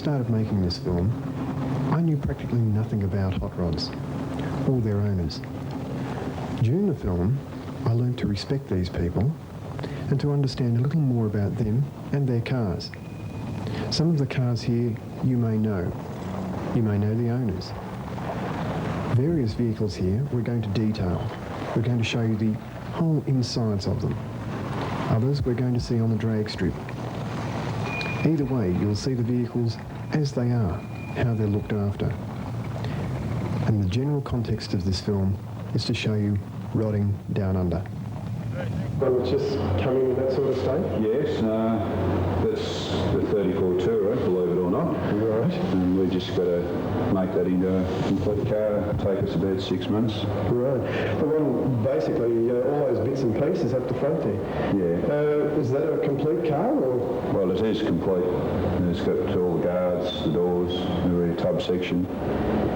started making this film, I knew practically nothing about hot rods or their owners. During the film, I learned to respect these people and to understand a little more about them and their cars. Some of the cars here you may know. You may know the owners. Various vehicles here we're going to detail. We're going to show you the whole insides of them. Others we're going to see on the drag strip. Either way, you'll see the vehicles as they are, how they're looked after. And the general context of this film is to show you rodding down under. Well, it's just coming in that sort of state? Yes, that's the 34 Tourer, believe it or not. Right. And we just got to make that into a complete car. Take us about 6 months. Right. The one, basically, all those bits and pieces up the front there. Yeah. Is that a complete car, or? Well, it is complete. It's got all the guards, the doors, the rear tub section.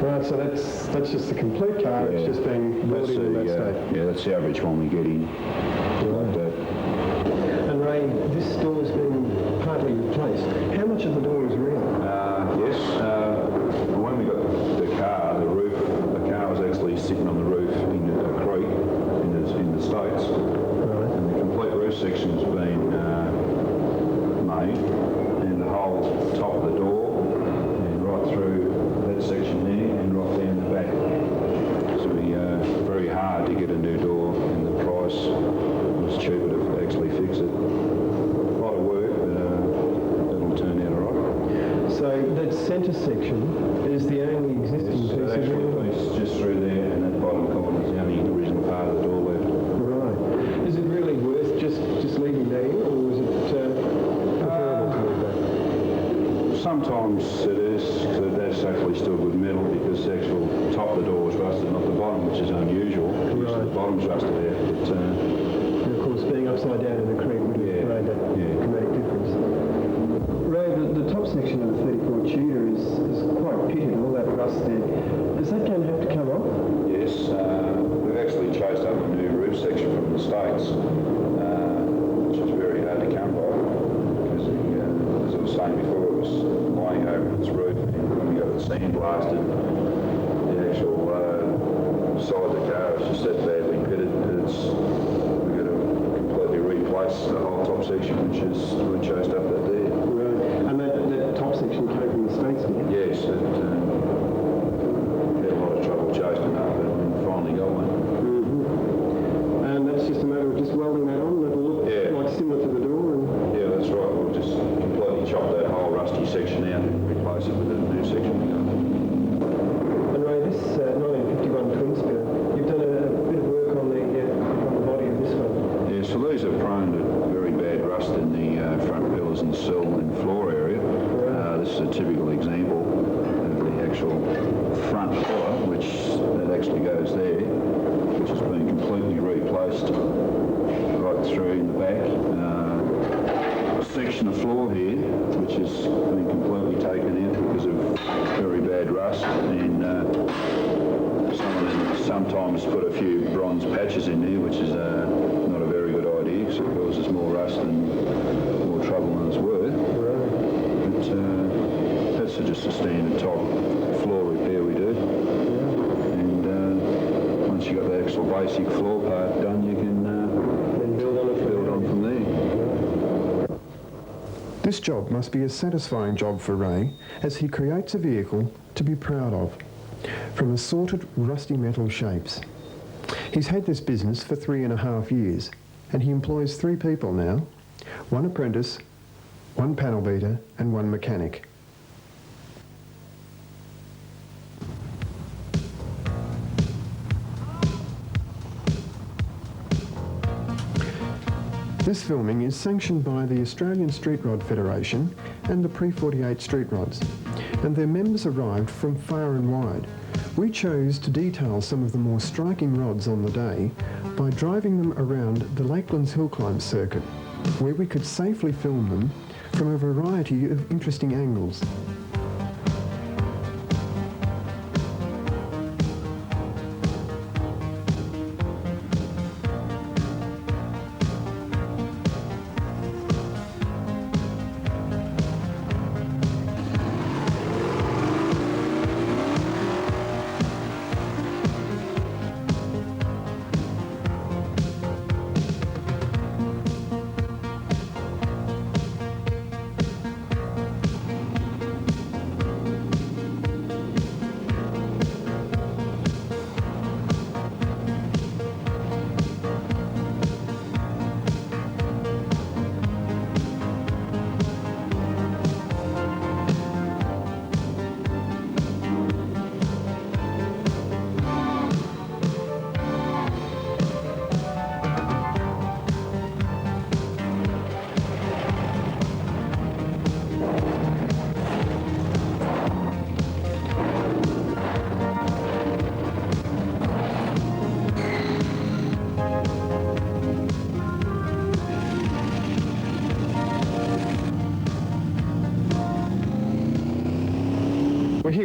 Right, so that's just the complete car. Yeah. It's just being brought in that state. Yeah, that's the average one we get in. Like that. And Ray, this door's been partly replaced. How much of the door is real? Yes. When we got the car, the car was actually sitting on the roof in a creek in the States. Right. And the complete roof section's been made, and the whole top of the door, and right through that section there, and right down the back. So we very hard to get a new door, and the price was cheaper to actually fix it. A lot of work, but it'll turn out all right. So that centre section is the only existing piece of actually piece just through there, and that bottom corner is the only original part of the door left. Right. Is it really worth just leaving that in, or is it preferable to leave that? Sometimes it is, because that's actually still good metal, because the actual top of the door is rusted, not the bottom, which is unusual. Usually the bottom's rusted out. But, and of course, being upside down in the creek would have made that dramatic difference. Ray, the top section of the 34 Tudor is quite pitted, all that rust there. Is that going to have to come off? Yes, we've actually chased up a new roof section from the States, which is very hard to come by, because as I was saying before, it was lying over its roof, and when we got it sandblasted, the actual side of the car is just that badly pitted that we've got to completely replace the whole top section, which is we chased up that there. Right. And that top section came from the States, didn't it? Yes, it had a lot of trouble chasing up, but we finally got one. Mm-hmm. And that's just a matter of just welding that on, that'll look like similar to the door. And yeah, that's right. We'll just completely chop that whole rusty section out and replace it with a new section we got. And Ray, this 1951 twin spinner, you've done a bit of work on the body of this one. Yeah, so these are prone to very bad rust in the front pillars and sill and floor area. This is a typical example of the actual front pillar, which that actually goes there, which has been completely replaced right through in the back. A section of floor here, which has been completely taken out because of very bad rust, and someone sometimes put a few bronze patches in there, which is not a very good idea, because it causes more rust and more trouble than it's worth. But that's just a standard top floor repair we do. And once you've got the actual basic floor part done, you can build on from there. This job must be a satisfying job for Ray, as he creates a vehicle to be proud of, from assorted rusty metal shapes. He's had this business for 3.5 years, and he employs 3 people now, 1 apprentice, 1 panel beater, and 1 mechanic. This filming is sanctioned by the Australian Street Rod Federation and the Pre-48 Street Rods, and their members arrived from far and wide. We chose to detail some of the more striking rods on the day by driving them around the Lakelands Hill Climb circuit, where we could safely film them from a variety of interesting angles.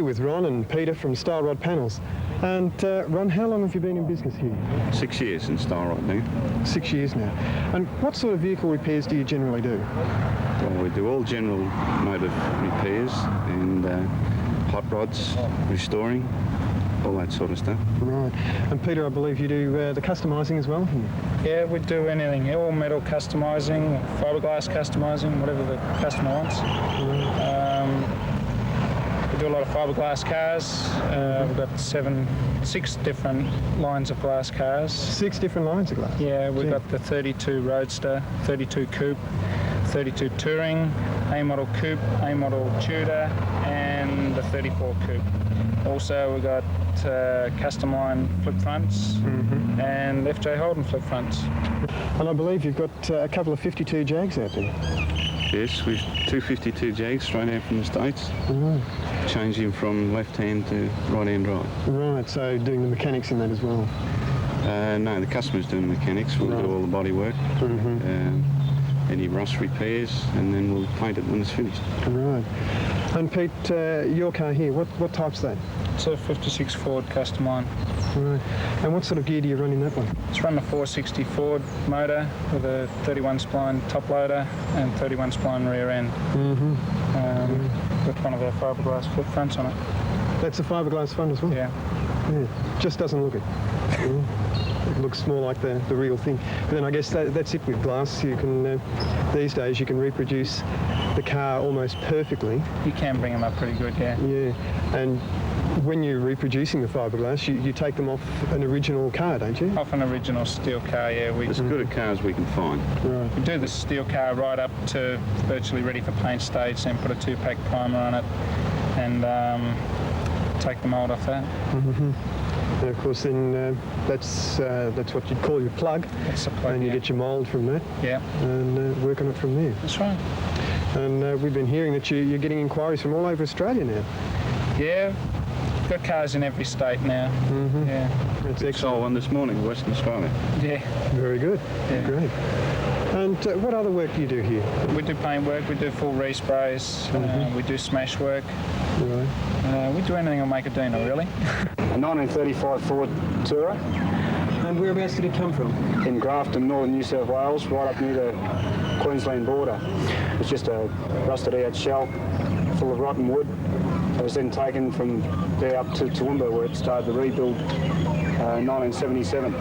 with Ron and Peter from Style Rod Panels. And Ron, how long have you been in business here? 6 years in Style Rod now. 6 years now. And what sort of vehicle repairs do you generally do? Well, we do all general motor repairs and hot rods, restoring, all that sort of stuff. Right. And Peter, I believe you do the customising as well here? Yeah, we do anything, all metal customising, fiberglass customising, whatever the customer wants. We do a lot of fiberglass cars. We've got 6 different lines of glass cars. 6 different lines of glass? Yeah, we've Gee. got the 32 Roadster, 32 Coupe, 32 Touring, A-Model Coupe, A-Model Tudor, and the 34 Coupe. Also, we've got custom line flip fronts and FJ Holden flip fronts. And I believe you've got a couple of 52 Jags out there. Yes, we've 252 Jags straight out from the States, Right. changing from left hand to right hand drive. Right, so doing the mechanics in that as well. No, the customer's doing the mechanics. We'll Right. do all the body work, any rust repairs, and then we'll paint it when it's finished. Right. And Pete, your car here, what type's that? It's a 56 Ford custom line. Right. And what sort of gear do you run in that one? It's run a 460 Ford motor with a 31 spline top loader and 31 spline rear end. With one of our fiberglass flip fronts on it. That's a fiberglass front as well? Yeah. Yeah. Just doesn't look it. It looks more like the real thing. But then I guess that's it with glass. You can, these days, you can reproduce the car almost perfectly. You can bring them up pretty good, yeah. Yeah. And when you're reproducing the fiberglass, you take them off an original car, don't you? Off an original steel car, yeah. We As good a car as we can find. Right. We do the steel car right up to virtually ready for paint stage, then put a 2-pack primer on it and take the mould off that. And of course, then that's what you'd call your plug. That's the plug, And you yeah. get your mould from that Yeah, and work on it from there. that's right. And we've been hearing that you're getting inquiries from all over Australia now. Yeah, we've got cars in every state now. Yeah, That's Saw excellent. one this morning, Western Australia. yeah. Very good. Yeah. Great. And what other work do you do here? We do paint work, we do full resprays, we do smash work. Right. We do anything on Macadina, really. A 1935 Ford Tourer And whereabouts did it come from? in Grafton, northern New South Wales, right up near the Queensland border. It's just a rusted out shell full of rotten wood. It was then taken from there up to Toowoomba where it started the rebuild 1977.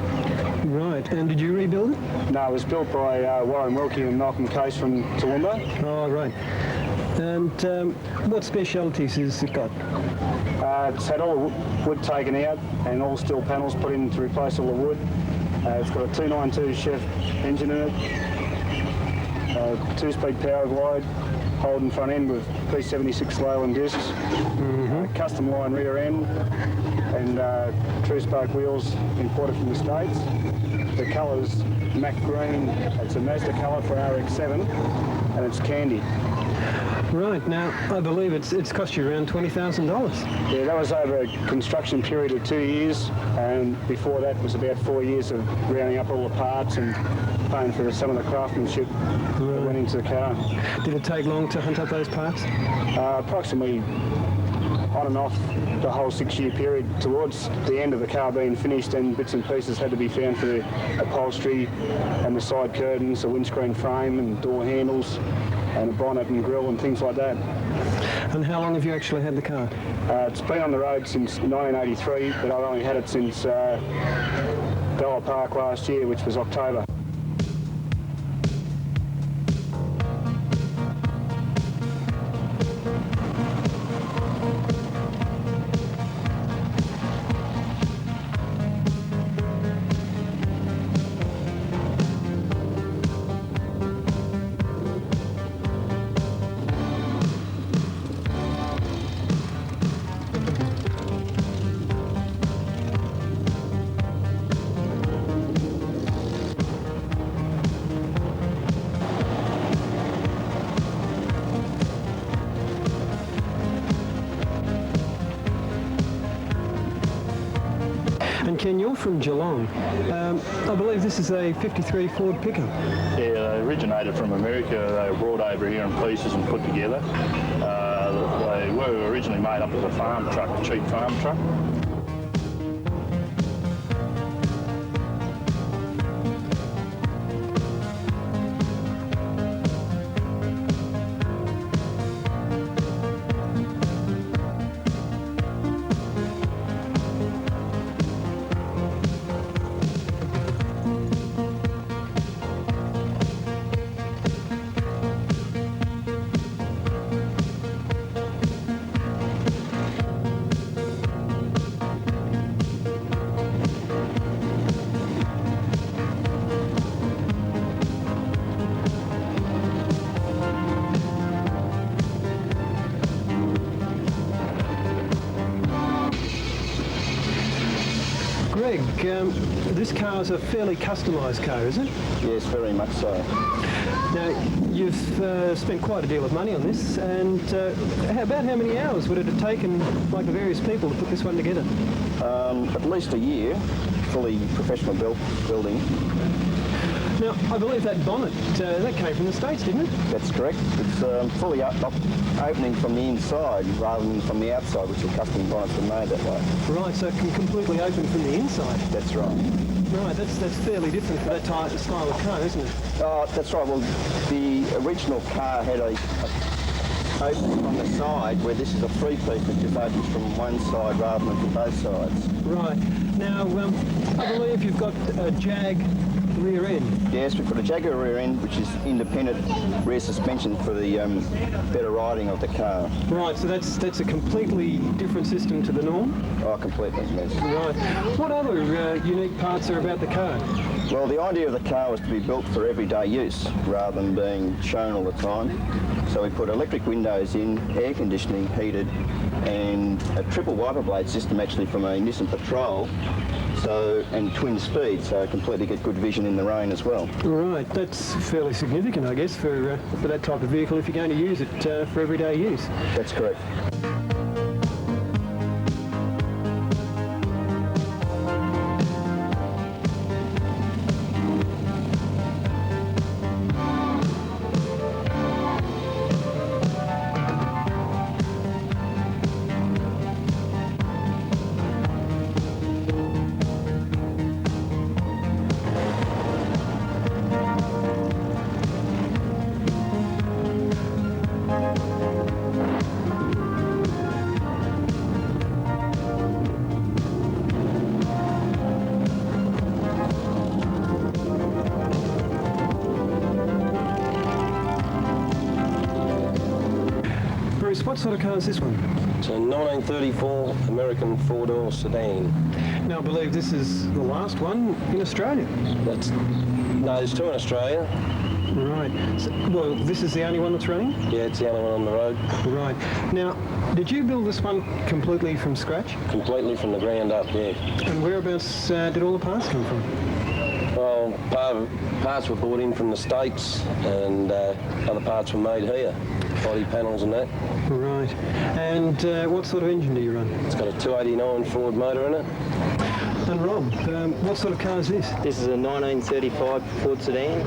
Right. And did you rebuild it? No, it was built by Warren Wilkie and Malcolm Case from Toowoomba. Oh, right. And what specialities has it got? It's had all the wood taken out and all steel panels put in to replace all the wood. It's got a 292 Chef engine in it, 2-speed power glide, Holden front end with P76 Leyland discs, custom line rear end, and true spoke wheels imported from the States. The colour's matte green. It's a Mazda colour for RX-7, and it's candy. Right. Now, I believe it's cost you around $20,000. Yeah, that was over a construction period of 2 years, and before that was about 4 years of rounding up all the parts and paying for some of the craftsmanship that went into the car. Did it take long to hunt up those parts? Approximately on and off the whole 6-year period. Towards the end of the car being finished, and bits and pieces had to be found for the upholstery and the side curtains, the windscreen frame and door handles and a bonnet and grille and things like that. And how long have you actually had the car? It's been on the road since 1983, but I've only had it since Bella Park last year, which was October. And Ken, you're from Geelong. I believe this is a 53 Ford pickup. Yeah, they originated from America. They were brought over here in pieces and put together. They They were originally made up as a farm truck, a cheap farm truck. Greg, this car is a fairly customised car, is it? Yes, very much so. Now, you've spent quite a deal of money on this, and about how many hours would it have taken, like the various people, to put this one together? At least a year, fully professional building. Now, I believe that bonnet, that came from the States, didn't it? That's correct. It's fully opening from the inside rather than from the outside, which are custom bonnets are made that way. Right, so it can completely open from the inside. That's right. Right, that's fairly different for that type of style of car, isn't it? That's right. Well, the original car had a opening on the side, where this is a free piece that just opens from one side rather than from both sides. Right. Now, I believe you've got a Jag rear end. Yes, we've got a Jaguar rear end, which is independent rear suspension for the better riding of the car. Right, so that's a completely different system to the norm? Oh, completely, yes. Right. What other unique parts are about the car? Well, the idea of the car was to be built for everyday use rather than being shown all the time. So we put electric windows in, air conditioning, heated, and a triple wiper blade system actually from a Nissan Patrol. And twin speed, so completely get good vision in the rain as well. Right, that's fairly significant, I guess, for that type of vehicle if you're going to use it for everyday use. That's correct. What sort of car is this one? It's a 1934 American four-door sedan. Now, I believe this is the last one in Australia. No, there's two in Australia. Right. So, well, this is the only one that's running? Yeah, it's the only one on the road. Right. Now, did you build this one completely from scratch? Completely from the ground up, yeah. And whereabouts did all the parts come from? Well, parts were brought in from the States and other parts were made here. Body panels and that. Right. And what sort of engine do you run? It's got a 289 Ford motor in it. And Rob, what sort of car is this? This is a 1935 Ford sedan.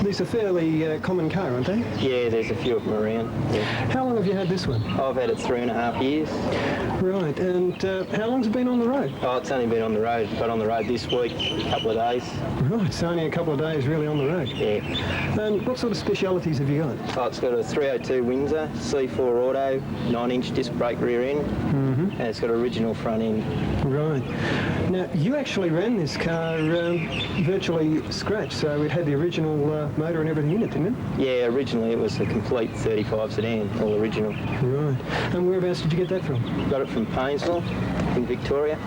These are fairly common car, aren't they? Yeah, there's a few of them around. Yeah. How long have you had this one? I've had it 3.5 years. Right, and how long's it been on the road? Oh, it's only been on the road. Got on the road this week, a couple of days. Right, it's only a couple of days really on the road. Yeah. And what sort of specialities have you got? Oh, it's got a 302 Windsor, C4 Auto, 9-inch disc brake rear end, and it's got an original front end. Right. Now, you actually ran this car virtually scratch, so it had the original motor and everything in it, didn't it? Yeah, originally it was a complete 35 sedan, all original. Right. And whereabouts did you get that from? Got it from Paynesville in Victoria.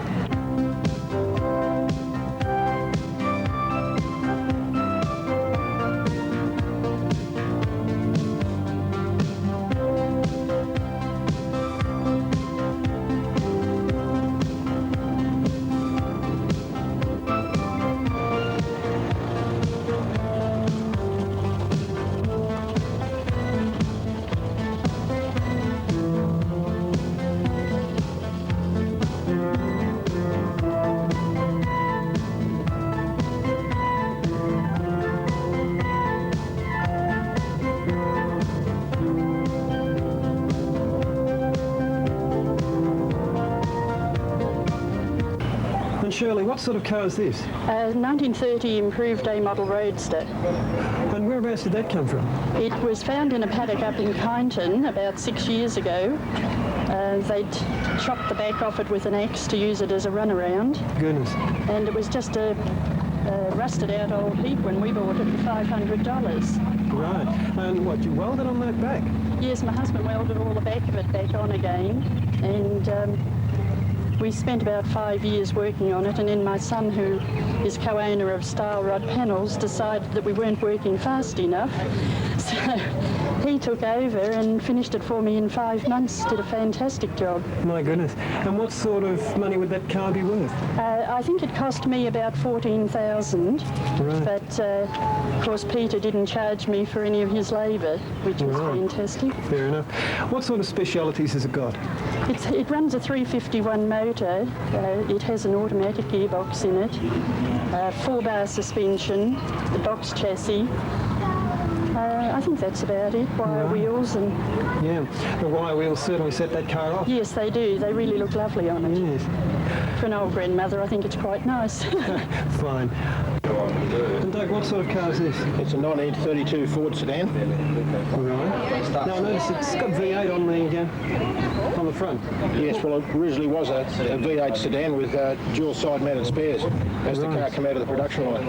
what sort of car is this? 1930 improved A model Roadster. And whereabouts did that come from? It was found in a paddock up in Kyneton about 6 years ago. They'd chopped the back off it with an axe to use it as a runaround. Goodness. And it was just a rusted out old heap when we bought it for $500. Right. And what, you welded on that back? Yes, my husband welded all the back of it back on again. And we spent about 5 years working on it, and then my son, who is co-owner of Style Rod Panels, decided that we weren't working fast enough. So he took over and finished it for me in 5 months, did a fantastic job. My goodness. And what sort of money would that car be worth? I think it cost me about $14,000, Right. but of course Peter didn't charge me for any of his labour, which was Right. fantastic. Fair enough. What sort of specialities has it got? It runs a 351 motor, it has an automatic gearbox in it, 4-bar suspension, the box chassis. I think that's about it. Wire wheels and... Yeah, the wire wheels certainly set that car off. Yes, they do. They really look lovely on it. Yes. For an old grandmother, I think it's quite nice. Fine. And Doug, what sort of car is this? It's a 1932 Ford sedan. Right. Now I notice it's got V8 on the front. Yes, well, it originally was a V8 sedan with dual side-mounted spares as the car came out of the production line.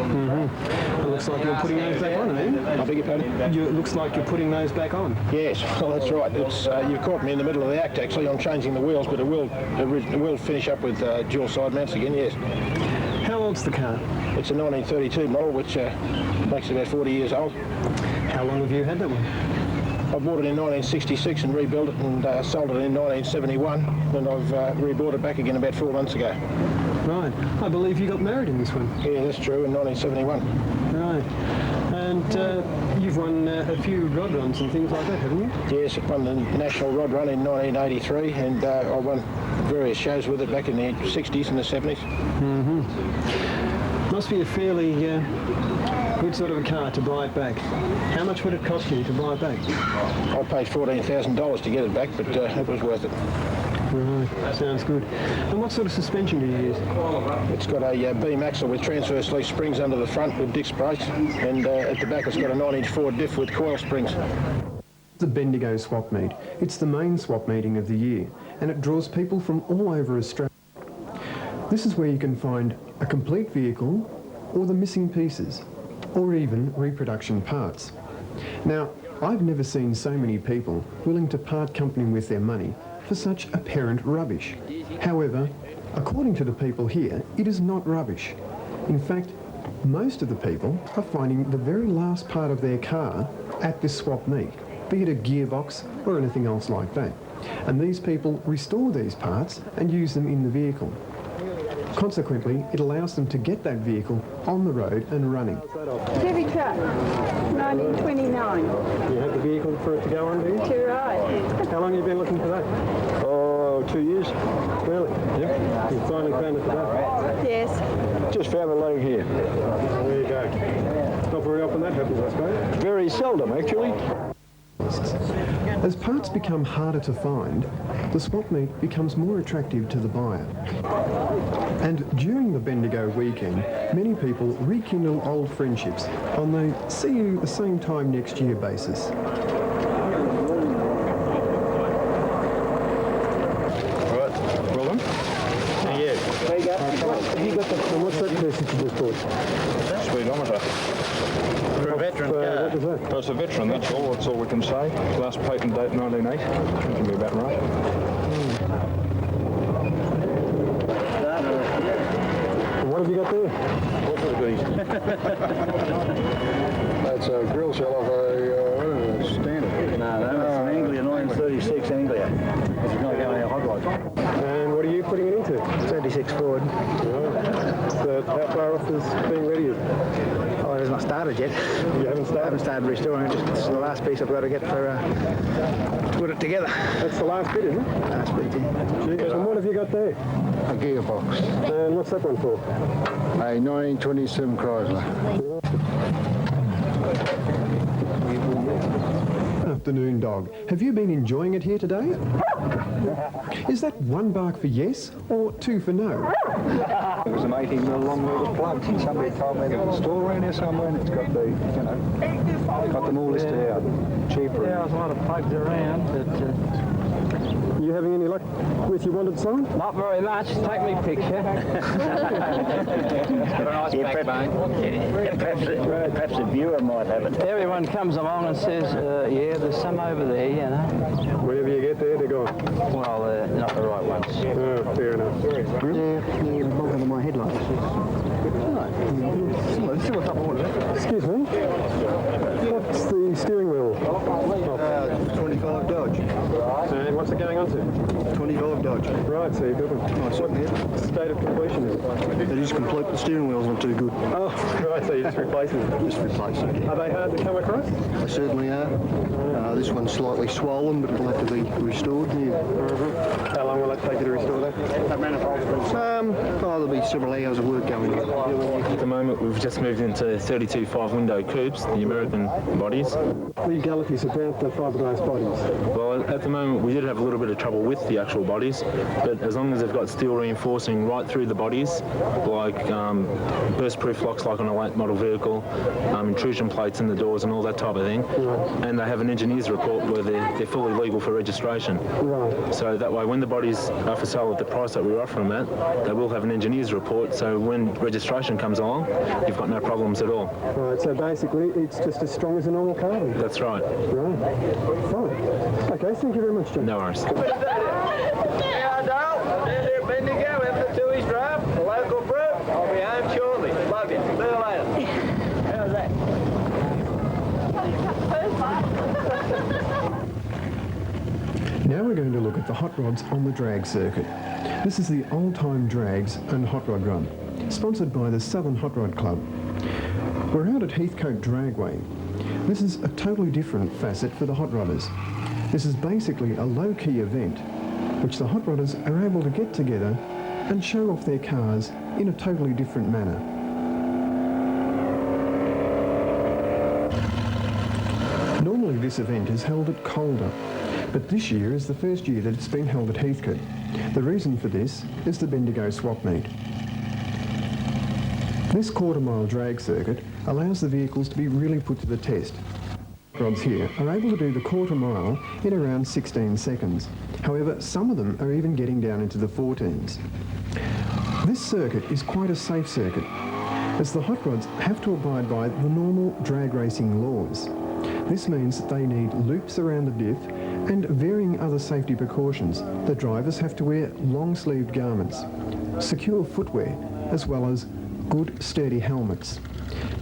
It looks like you're putting those back on, eh? I beg your pardon? It looks like you're putting those back on. Yes, well, that's right. It's, you've caught me in the middle of the act, actually. I'm changing the wheels, but it will finish up with dual side mounts again, yes. How old's the car? It's a 1932 model, which makes it about 40 years old. How long have you had that one? I bought it in 1966 and rebuilt it and sold it in 1971, and I've rebought it back again about 4 months ago. Right. I believe you got married in this one. Yeah, that's true, in 1971. Right. And you've won a few rod runs and things like that, haven't you? Yes, I won the National Rod Run in 1983, and I won various shows with it back in the 60s and the 70s. Must be a fairly good sort of a car to buy it back. How much would it cost you to buy it back? I paid $14,000 to get it back, but it was worth it. Right, sounds good. And what sort of suspension do you use? It's got a beam axle with transverse leaf springs under the front with disc brakes, and at the back it's got a 9-inch Ford diff with coil springs. The Bendigo Swap Meet. It's the main swap meeting of the year, and it draws people from all over Australia. This is where you can find a complete vehicle, or the missing pieces, or even reproduction parts. Now, I've never seen so many people willing to part company with their money for such apparent rubbish. However, according to the people here, it is not rubbish. In fact, most of the people are finding the very last part of their car at this swap meet, be it a gearbox or anything else like that. And these people restore these parts and use them in the vehicle. Consequently, it allows them to get that vehicle on the road and running. Chevy truck, 1929. You have the vehicle for it to go on, do you? Too right. How long have you been looking for that? Oh, 2 years. Really? Yep. You finally found it today? Yes. Just found it laying here. There you go. Not very often that happens, I suppose. Very seldom, actually. As parts become harder to find, the swap meet becomes more attractive to the buyer. And during the Bendigo weekend, many people rekindle old friendships on the see you the same time next year basis. Right, well done. Yeah. There you go. And what's that message you just bought? Speedometer. For a veteran car. What was that? Well, it's a veteran, that's all we can say. Last patent date 1980. That can be about right. And what have you got there? What would it be? That's a grill shell of a Standard. No, that's an Anglia 1936 Anglia. It's not going to hot rod. And what are you putting it into? 36 Ford. So how far off is being ready? Oh, it has not started yet. You haven't I started? haven't started restoring it. This is the last piece I've got to get for to put it together. That's the last bit, isn't it? Last bit, yeah. And what have you got there? A gearbox. And what's that one for? A 1927 Chrysler. afternoon, dog. Have you been enjoying it here today? Is that one bark for yes or two for no? It was an 18 mil long reel of plugs, and somebody told me there was a store around here somewhere, and it's got the, got them all listed out. Cheaper. Yeah, there's a lot of plugs around, but Are you having any luck with your wanted sign? not very much. Take me picture. Perhaps the viewer might have it. Everyone comes along and says, yeah, there's some over there, you know. Whenever you get there, they're gone. Well, not the right ones. Oh, fair enough. Yeah, longer than my headlights. Excuse me? What's the steering wheel? 25 Dodge. And what's it going on to? 25 Dodge. Right, so you've got Nice, what state of completion is it? It is complete, but the steering wheel's not too good. Oh, right, so you're just replacing it. Just replace it. Are they hard to come across? They certainly are. This one's slightly swollen, but it'll have to be restored. Yeah. How long will it take you to restore that? There'll be several hours of work going on. At the moment, we've just moved into 32 5-window coupes, the American bodies. Legalities about the fiberglass bodies. Well, at the moment, we did have a little bit of trouble with the actual bodies, but as long as they've got steel reinforcing right through the bodies, like burst-proof locks like on a late model vehicle, intrusion plates in the doors and all that type of thing, and they have an engineer's report where they're fully legal for registration. Right. So that way, when the bodies are for sale at the price that we're offering them at, they will have an engineer's report, so when registration comes along, you've got no problems at all. Right, so basically it's just as strong as a normal car then? That's right. Right. Fine. Okay, thank you very much, John. No worries. I'll be home shortly. Love you. See you later. How's that? Now we're going to look at the hot rods on the drag circuit. This is the Old Time Drags and Hot Rod Run, sponsored by the Southern Hot Rod Club. We're out at Heathcote Dragway. This is a totally different facet for the hot rodders. This is basically a low-key event which the hot rodders are able to get together and show off their cars in a totally different manner. Normally this event is held at Calder, but this year is the first year that it's been held at Heathcote. The reason for this is the Bendigo swap meet. This quarter-mile drag circuit allows the vehicles to be really put to the test. Rods here are able to do the quarter mile in around 16 seconds. However, some of them are even getting down into the 14s. This circuit is quite a safe circuit, as the hot rods have to abide by the normal drag racing laws. This means that they need loops around the diff and varying other safety precautions. The drivers have to wear long-sleeved garments, secure footwear, as well as good sturdy helmets.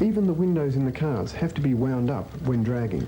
Even the windows in the cars have to be wound up when dragging.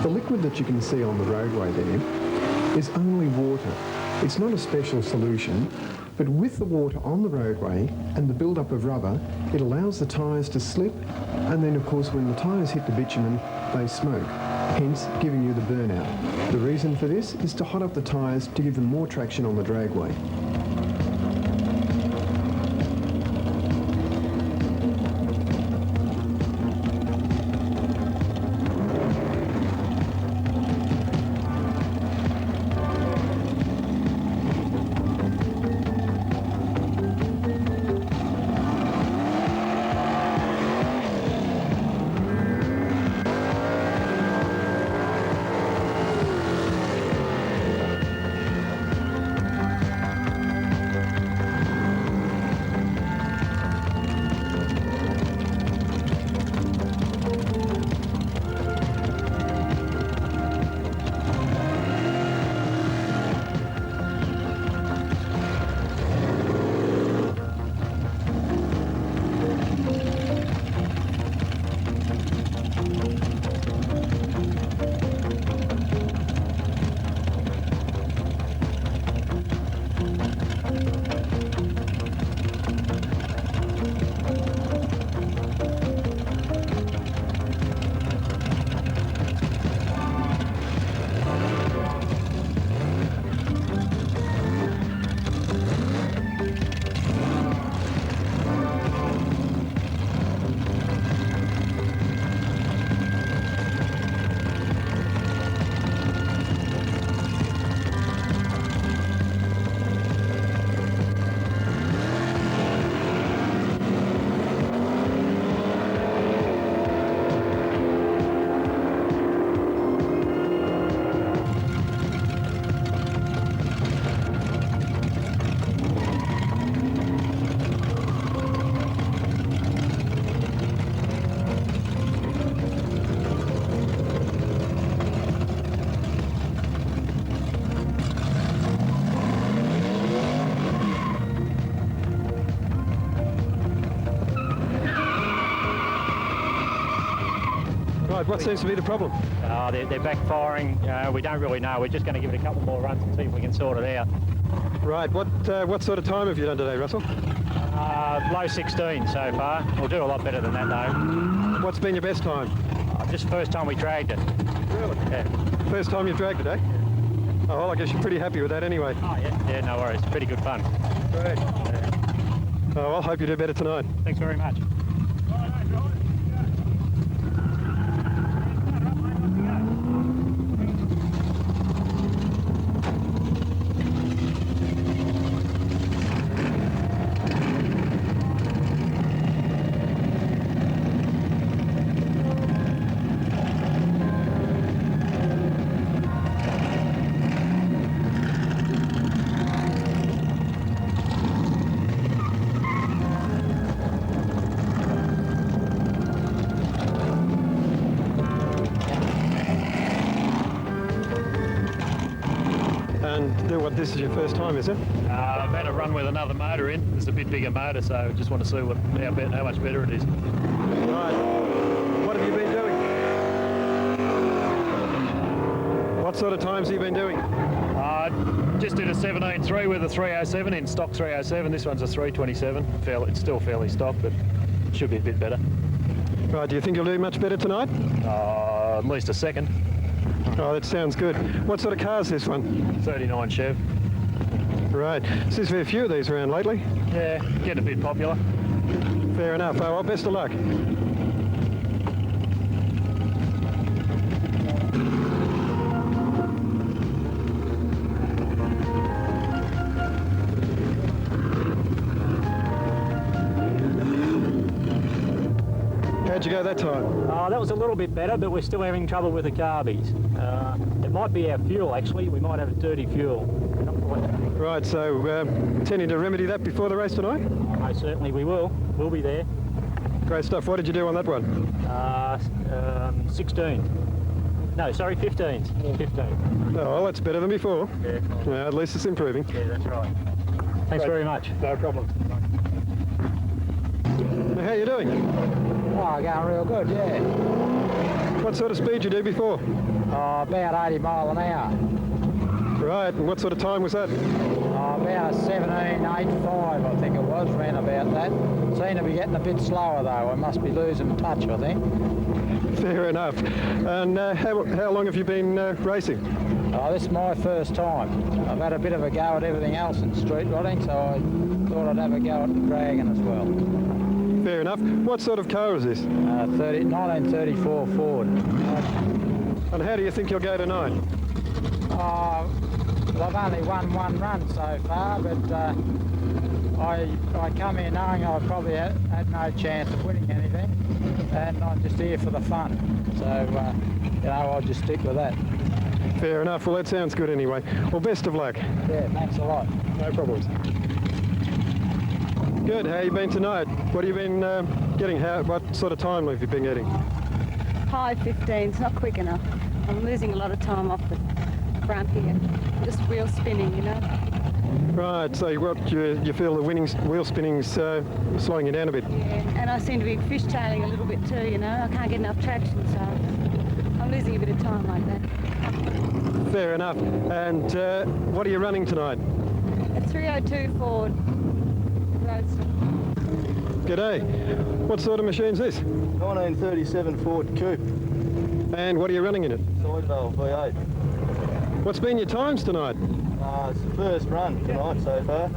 The liquid that you can see on the roadway there is only water. It's not a special solution, but with the water on the roadway and the build-up of rubber, it allows the tyres to slip, and then of course when the tyres hit the bitumen, they smoke, hence giving you the burnout. The reason for this is to hot up the tyres to give them more traction on the dragway. Right, what seems to be the problem? They're backfiring. We don't really know. We're just going to give it a couple more runs and see if we can sort it out. Right, what sort of time have you done today, Russell? Low 16 so far. We'll do a lot better than that though. What's been your best time? Just the first time we dragged it. Really? Yeah. First time you've dragged it, eh? Oh, well, I guess you're pretty happy with that anyway. Oh, yeah, no worries. Pretty good fun. Great. Oh, well, hope you do better tonight. Thanks very much. This is your first time, is it? I've had a run with another motor in. It's a bit bigger motor, so I just want to see how much better it is. Right. What have you been doing? What sort of times have you been doing? Just did a 17.3 with a 307 in stock 307. This one's a 327. It's still fairly stock, but it should be a bit better. Right. Do you think you'll do much better tonight? At least a second. Oh, that sounds good. What sort of car is this one? 39 Chev. Right. Seems to be a few of these around lately. Yeah, getting a bit popular. Fair enough. Oh, well, best of luck. How'd you go that time? That was a little bit better, but we're still having trouble with the carbies. It might be our fuel, actually. We might have a dirty fuel. Right, so intending to remedy that before the race tonight? Oh, certainly we will. We'll be there. Great stuff. What did you do on that one? 16. No, sorry, 15s. 15. Oh, well, that's better than before. Yeah. At least it's improving. Yeah, that's right. Thanks very much. No problem. Now, how are you doing? Oh, going real good, yeah. What sort of speed you do before? About 80 mile an hour. Right, and what sort of time was that? About 17.85, I think it was, round about that. Seem to be getting a bit slower though. I must be losing touch, I think. Fair enough. And how long have you been racing? This is my first time. I've had a bit of a go at everything else in street rodding, so I thought I'd have a go at the dragon as well. Fair enough. What sort of car is this? 1934 Ford. And how do you think you'll go tonight? Well, I've only won one run so far, but I come here knowing I probably had no chance of winning anything, and I'm just here for the fun. So, I'll just stick with that. Fair enough. Well, that sounds good anyway. Well, best of luck. Yeah, thanks a lot. No problems. Good. How you been tonight? What have you been getting? What sort of time have you been getting? High 15s, not quick enough. I'm losing a lot of time off the front here. Just wheel spinning, you know. Right. So you feel the wheel spinning's slowing you down a bit? Yeah, and I seem to be fishtailing a little bit too, you know. I can't get enough traction, so I'm losing a bit of time like that. Fair enough. And what are you running tonight? A 302 Ford Roadster. G'day. What sort of machine's this? 1937 Ford Coupe. And what are you running in it? Side valve V8. What's been your times tonight? It's the first run tonight so far.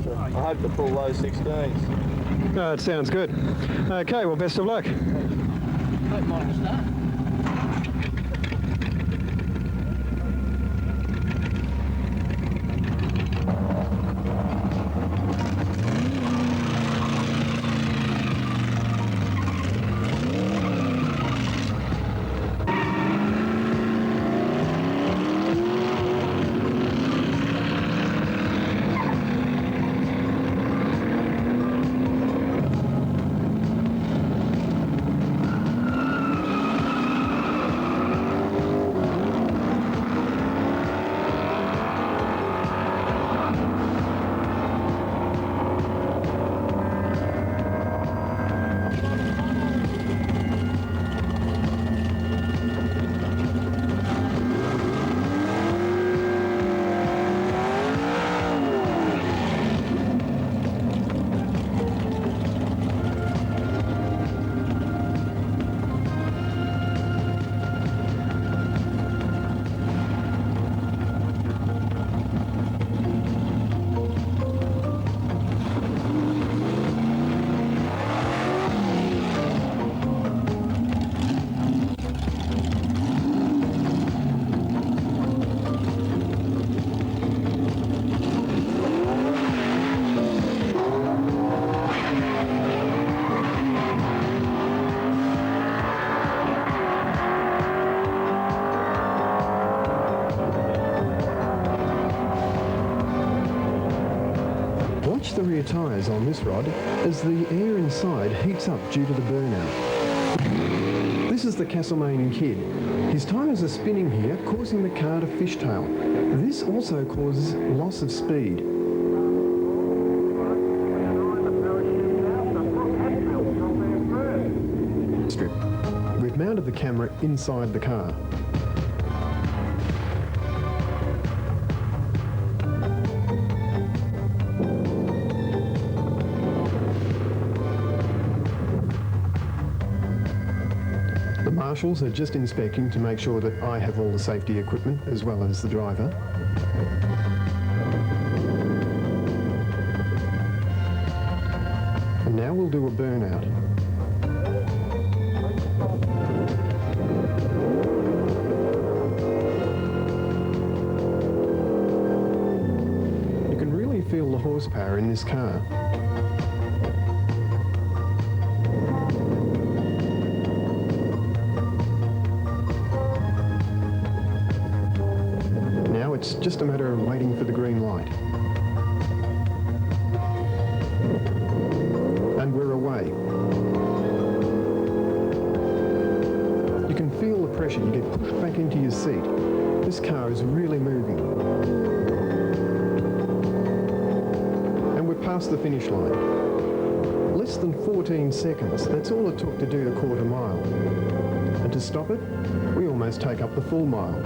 So I hope to pull low 16s. Oh, it sounds good. Okay, well, best of luck. tyres on this rod as the air inside heats up due to the burnout. This is the Castlemaine Kid. His tyres are spinning here, causing the car to fishtail. This also causes loss of speed. Strip. We've mounted the camera inside the car. The marshals are just inspecting to make sure that I have all the safety equipment as well as the driver. And now we'll do a burnout. You can really feel the horsepower in this car. It's just a matter of waiting for the green light. And we're away. You can feel the pressure. You get pushed back into your seat. This car is really moving. And we're past the finish line. Less than 14 seconds. That's all it took to do the quarter mile. And to stop it, we almost take up the full mile.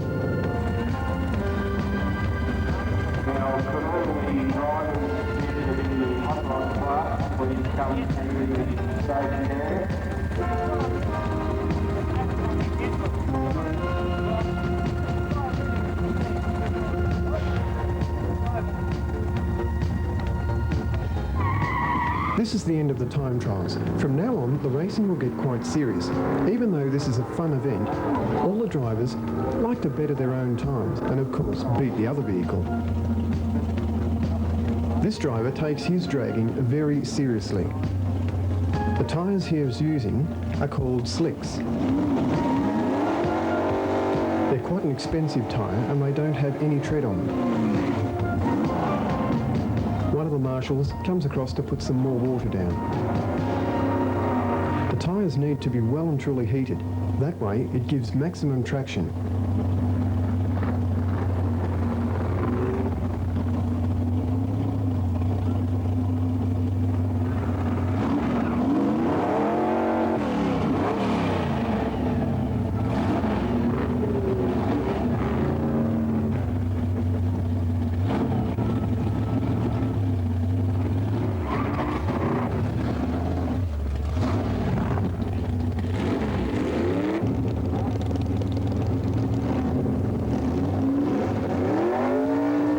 This is the end of the time trials. From now on, the racing will get quite serious. Even though this is a fun event, all the drivers like to better their own times and, of course, beat the other vehicle. This driver takes his dragging very seriously. The tyres he is using are called slicks. They're quite an expensive tyre and they don't have any tread on them. One of the marshals comes across to put some more water down. The tyres need to be well and truly heated. That way it gives maximum traction.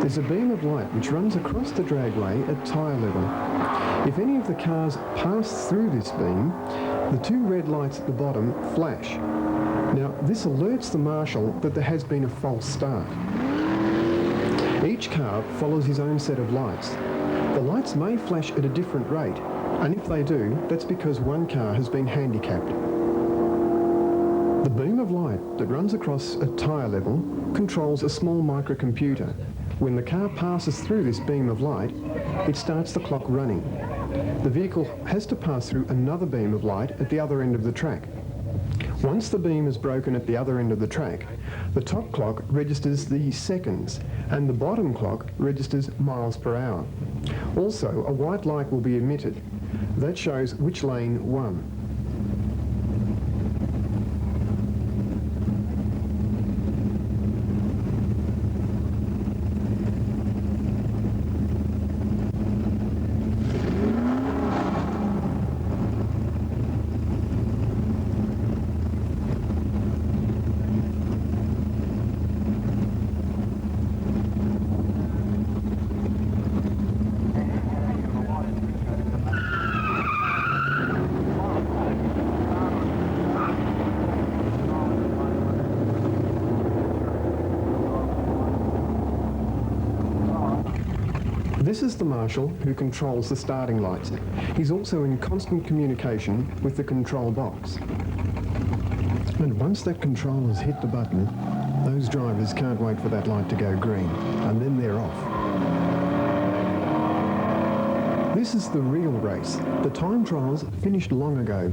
There's a beam of light which runs across the dragway at tyre level. If any of the cars pass through this beam, the two red lights at the bottom flash. Now, this alerts the marshal that there has been a false start. Each car follows his own set of lights. The lights may flash at a different rate, and if they do, that's because one car has been handicapped. The beam of light that runs across at tyre level controls a small microcomputer. When the car passes through this beam of light, it starts the clock running. The vehicle has to pass through another beam of light at the other end of the track. Once the beam is broken at the other end of the track, the top clock registers the seconds and the bottom clock registers miles per hour. Also, a white light will be emitted. That shows which lane won. This is the marshal who controls the starting lights. He's also in constant communication with the control box. And once that control has hit the button, those drivers can't wait for that light to go green, and then they're off. This is the real race. The time trials finished long ago.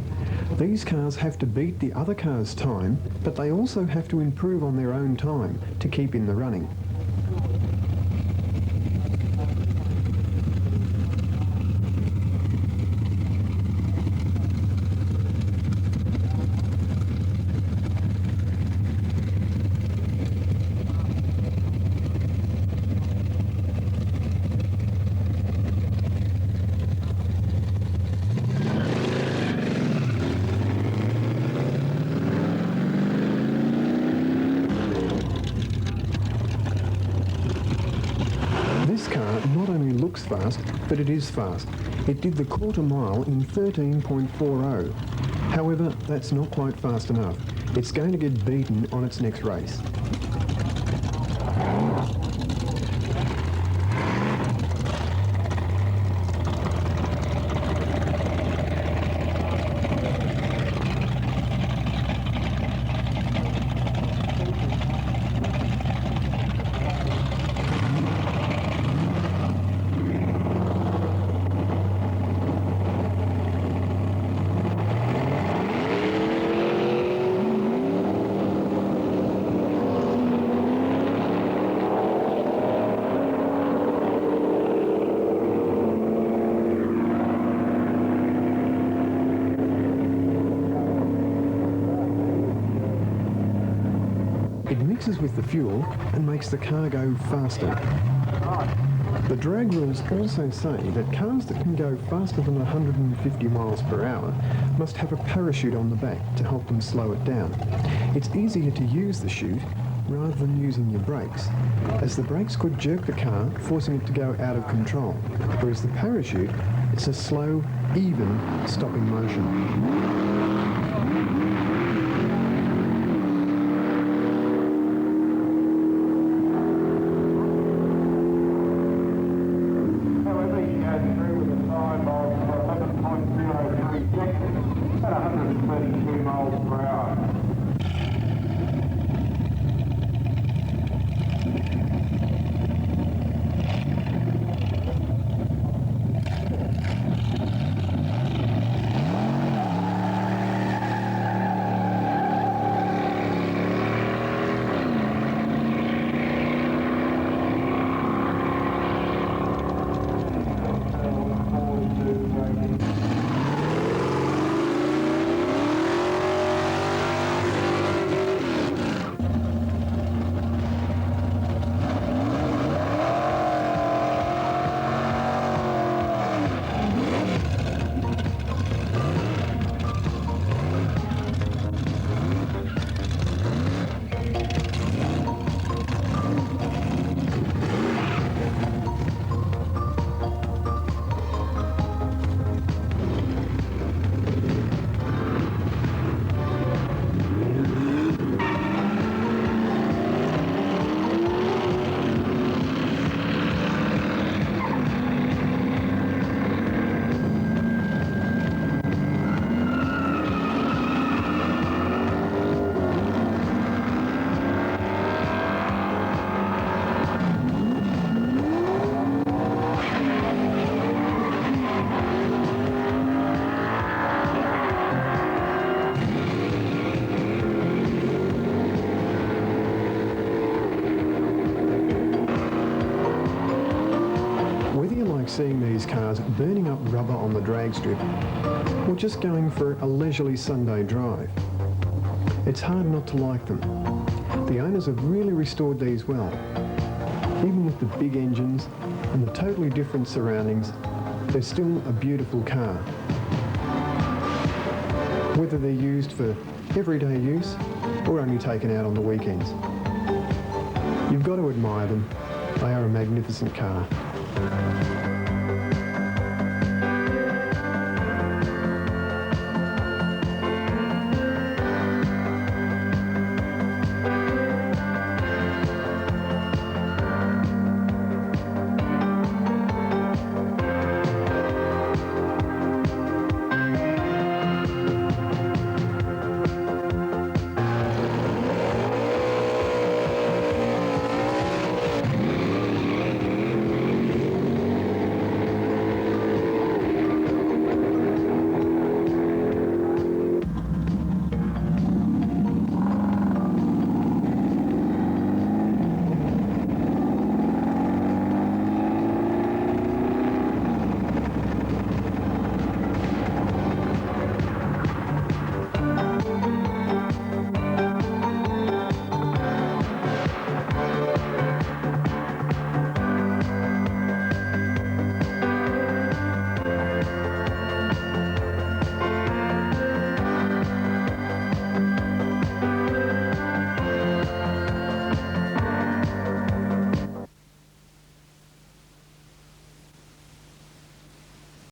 These cars have to beat the other cars' time, but they also have to improve on their own time to keep in the running. This car not only looks fast, but it is fast. It did the quarter mile in 13.40. However, that's not quite fast enough. It's going to get beaten on its next race. It mixes with the fuel and makes the car go faster. The drag rules also say that cars that can go faster than 150 miles per hour must have a parachute on the back to help them slow it down. It's easier to use the chute rather than using your brakes, as the brakes could jerk the car, forcing it to go out of control, whereas the parachute is a slow, even stopping motion. Seeing these cars burning up rubber on the drag strip, or just going for a leisurely Sunday drive, it's hard not to like them. The owners have really restored these well. Even with the big engines and the totally different surroundings, they're still a beautiful car. Whether they're used for everyday use or only taken out on the weekends. You've got to admire them. They are a magnificent car.